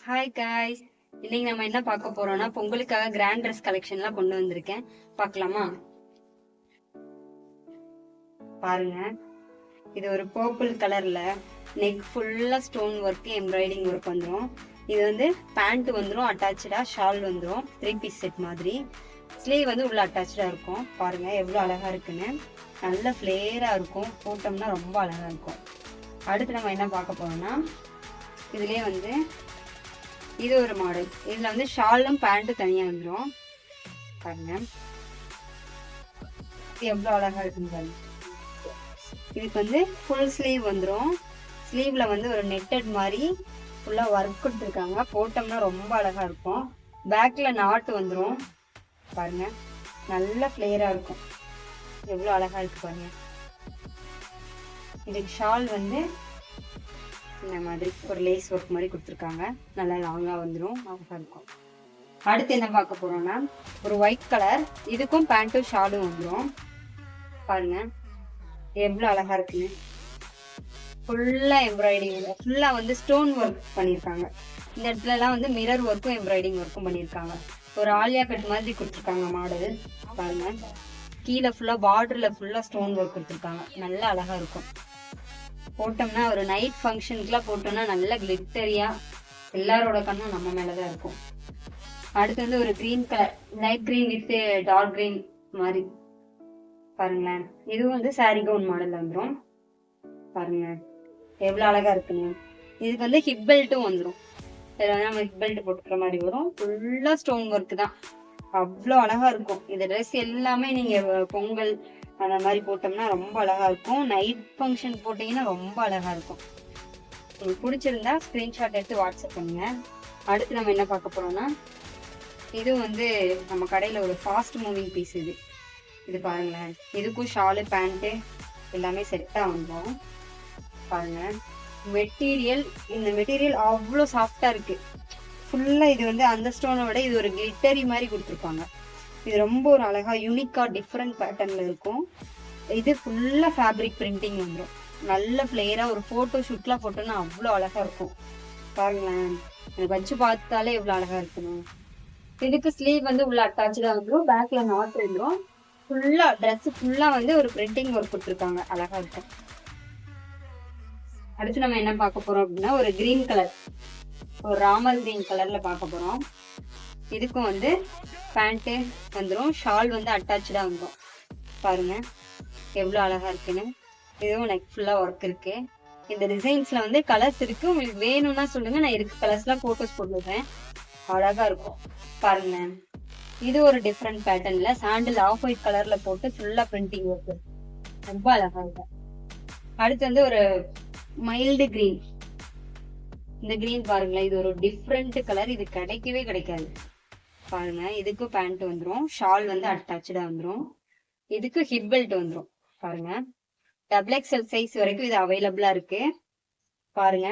Hi guys, இன்னைக்கு நம்ம என்ன பார்க்க போறோம்னா பொங்கலுக்காக கிராண்ட் ட்ரெஸ் கலெக்ஷன்லாம் கொண்டு வந்திருக்கேன். பார்க்கலாமா? பாருங்க, இது ஒரு பர்பிள் கலர்ல நெக் ஃபுல்லா ஸ்டோன் ஒர்க் எம்ப்ராய்டிங் ஒர்க் வந்துடும். இது வந்து பேண்ட் வந்துடும், அட்டாச்சா ஷால் வந்துடும், 3 பீஸ் செட் மாதிரி. ஸ்லீவ் வந்து உள்ள அட்டாச்சா இருக்கும். பாருங்க எவ்வளவு அழகா இருக்குன்னு, நல்ல ஃபிளேரா இருக்கும், போட்டோம்னா ரொம்ப அழகா இருக்கும். அடுத்து நம்ம என்ன பார்க்க போறோம்னா, இதுலயே வந்து இது ஒரு மாடல். இதுல வந்து ஷாலும் பேண்ட்டும் தனியா வந்துடும். பாருங்க எவ்வளவு அழகா இருக்குன்னு பாருங்க. இதுக்கு வந்து ஃபுல் ஸ்லீவ் வந்துடும். ஸ்லீவ்ல வந்து ஒரு நெட்டட் மாதிரி ஃபுல்லா ஒர்க் கொடுத்துருக்காங்க. போட்டோம்னா ரொம்ப அழகா இருக்கும். பேக்ல நாட்டு வந்துடும். பாருங்க நல்ல ஃபிளேரா இருக்கும். எவ்வளவு அழகா இருக்கு பாருங்க. இதுக்கு ஷால் வந்து இந்த மாதிரி ஒரு லேஸ் ஒர்க் மாதிரி கொடுத்துருக்காங்க. நல்லா லாங்கா வந்துடும், அழகா இருக்கும். அடுத்து என்ன பார்க்க போறோம்னா, ஒரு ஒயிட் கலர், இதுக்கும் பேண்ட்டும் ஷாலும் வந்துடும். பாருங்க எவ்வளவு அழகா இருக்குன்னு. ஃபுல்லா எம்ப்ராய்டிங், ஃபுல்லா வந்து ஸ்டோன் ஒர்க் பண்ணியிருக்காங்க. இந்த இடத்துல எல்லாம் வந்து மிரர் ஒர்க்கும் எம்ப்ராய்டிங் ஒர்க்கும் பண்ணியிருக்காங்க. ஒரு ஆலியா கட் மாதிரி கொடுத்துருக்காங்க மாடல். பாருங்க கீழே ஃபுல்லா பார்டர்ல ஃபுல்லா ஸ்டோன் ஒர்க் கொடுத்துருக்காங்க. நல்லா அழகா இருக்கும். போட்டோம்னா ஒரு நைட் ஃபங்க்ஷனுக்குலாம் போட்டோம்னா நல்ல கிளிட்டரியா, எல்லாரோட கண்ணும் நம்ம மேலதான் இருக்கும். அடுத்து வந்து ஒரு green colour, light green with dark green மாதிரி. பாருங்களேன், இதுவும் வந்து சாரி கவுன் மாடல் வந்துடும். பாருங்க எவ்வளவு அழகா இருக்குங்க. இதுக்கு வந்து ஹிப் பெல்ட்டும் வந்துடும். நம்ம ஹிப் பெல்ட் போட்டுக்கிற மாதிரி வரும். ஃபுல்லா ஸ்டோன் ஒர்க் தான். அவ்வளோ அழகா இருக்கும். இந்த ட்ரெஸ் எல்லாமே நீங்க பொங்கல் அந்த மாதிரி போட்டோம்னா ரொம்ப அழகா இருக்கும். நைட் ஃபங்க்ஷன் போட்டீங்கன்னா ரொம்ப அழகா இருக்கும். உங்களுக்கு பிடிச்சிருந்தா ஸ்கிரீன்ஷாட் எடுத்து வாட்ஸ்அப் பண்ணுங்க. அடுத்து நம்ம என்ன பார்க்க போறோம்னா, இது வந்து நம்ம கடையில ஒரு ஃபாஸ்ட் மூவிங் பீஸ். இது பாருங்களேன், இதுக்கும் ஷாலு பேண்ட்டு எல்லாமே செட்டா வந்துடும். பாருங்க மெட்டீரியல், இந்த மெட்டீரியல் அவ்வளோ சாஃப்டா இருக்கு. ஃபுல்லா இது வந்து அந்த ஸ்டோனோட இது ஒரு கிளிட்டரி மாதிரி கொடுத்துருப்பாங்க. இது ரொம்ப ஒரு அழகா யூனிக்கா டிஃப்ரெண்ட் பேட்டர்ன்ல இருக்கும். இது ஃபுல்லா ஃபேப்ரிக் பிரிண்டிங் வந்துடும். நல்ல ஃபிளேரா ஒரு போட்டோ ஷூட்லாம் போட்டோம்னா அவ்வளோ அழகா இருக்கும். பாருங்களேன், எனக்கு வச்சு பார்த்தாலே எவ்வளவு அழகா இருக்கணும். இதுக்கு ஸ்லீவ் வந்து உள்ள அட்டாச்சா வந்துடும், பேக்ல நாட் வந்துடும். ஃபுல்லா ட்ரெஸ் ஃபுல்லா வந்து ஒரு பிரிண்டிங் ஒர்க் கொடுத்துருக்காங்க. அழகா இருக்கும். அடுத்து நம்ம என்ன பார்க்க போறோம் அப்படின்னா, ஒரு கிரீன் கலர், ஒரு ராமர் கிரீன் கலர்ல பார்க்க போறோம். இதுக்கும் வந்து பேண்ட்டு வந்துடும், ஷால் வந்து அட்டாச்சா வந்துடும். பாருங்க எவ்வளவு அழகா இருக்குன்னு. இதுவும் நெக் ஃபுல்லா ஒர்க் இருக்கு. இந்த டிசைன்ஸ்ல வந்து கலர்ஸ் இருக்கு. உங்களுக்கு வேணும்னா சொல்லுங்க, நான் இருக்கு கலர்ஸ்லாம் போட்டோஸ் போட்டுருக்கேன். அழகா இருக்கும். பாருங்க இது ஒரு டிஃப்ரெண்ட் பேட்டர்ன்ல சாண்டில் ஆஃப் ஒயிட் கலர்ல போட்டு ஃபுல்லா பிரிண்டிங் ஒர்க், ரொம்ப அழகா இருக்கும். அடுத்து வந்து ஒரு மைல்டு கிரீன். இந்த கிரீன் பாருங்களேன், இது ஒரு டிஃப்ரெண்ட் கலர். இது கிடைக்கவே கிடைக்காது. பாருங்க இதுக்கு பேண்ட் வந்துடும், ஷால் வந்து அட்டாச்சா வந்துடும். இதுக்கு ஹிப் பெல்ட் வந்துடும். பாருங்க XXL சைஸ் வரைக்கும் இது அவைலபிளா இருக்கு. பாருங்க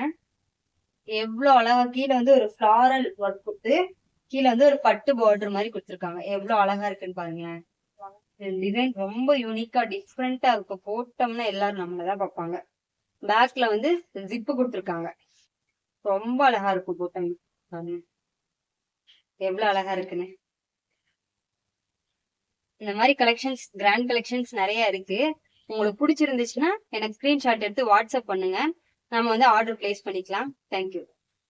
எவ்வளவு அழகா கீழே வந்து ஒரு ஃபிளாரல் ஒர்க் கொடுத்து கீழே வந்து ஒரு பட்டு பார்டர் மாதிரி கொடுத்துருக்காங்க. எவ்வளவு அழகா இருக்குன்னு பாருங்க. டிசைன் ரொம்ப யூனிக்கா டிஃப்ரெண்டா இருக்கும். போட்டோம்னா எல்லாரும் நம்மளதான் பார்ப்பாங்க. பேக்ல வந்து ஜிப்பு கொடுத்துருக்காங்க. ரொம்ப அழகா இருக்கும் போட்டோம். எவ்வளவு அழகா இருக்குன்னு. இந்த மாதிரி கலெக்ஷன்ஸ், கிராண்ட் கலெக்ஷன்ஸ் நிறைய இருக்கு. உங்களுக்கு பிடிச்சிருந்துச்சுன்னா எனக்கு ஸ்கிரீன்ஷாட் எடுத்து வாட்ஸ்அப் பண்ணுங்க. நம்ம வந்து ஆர்டர் பிளேஸ் பண்ணிக்கலாம். தேங்க்யூ.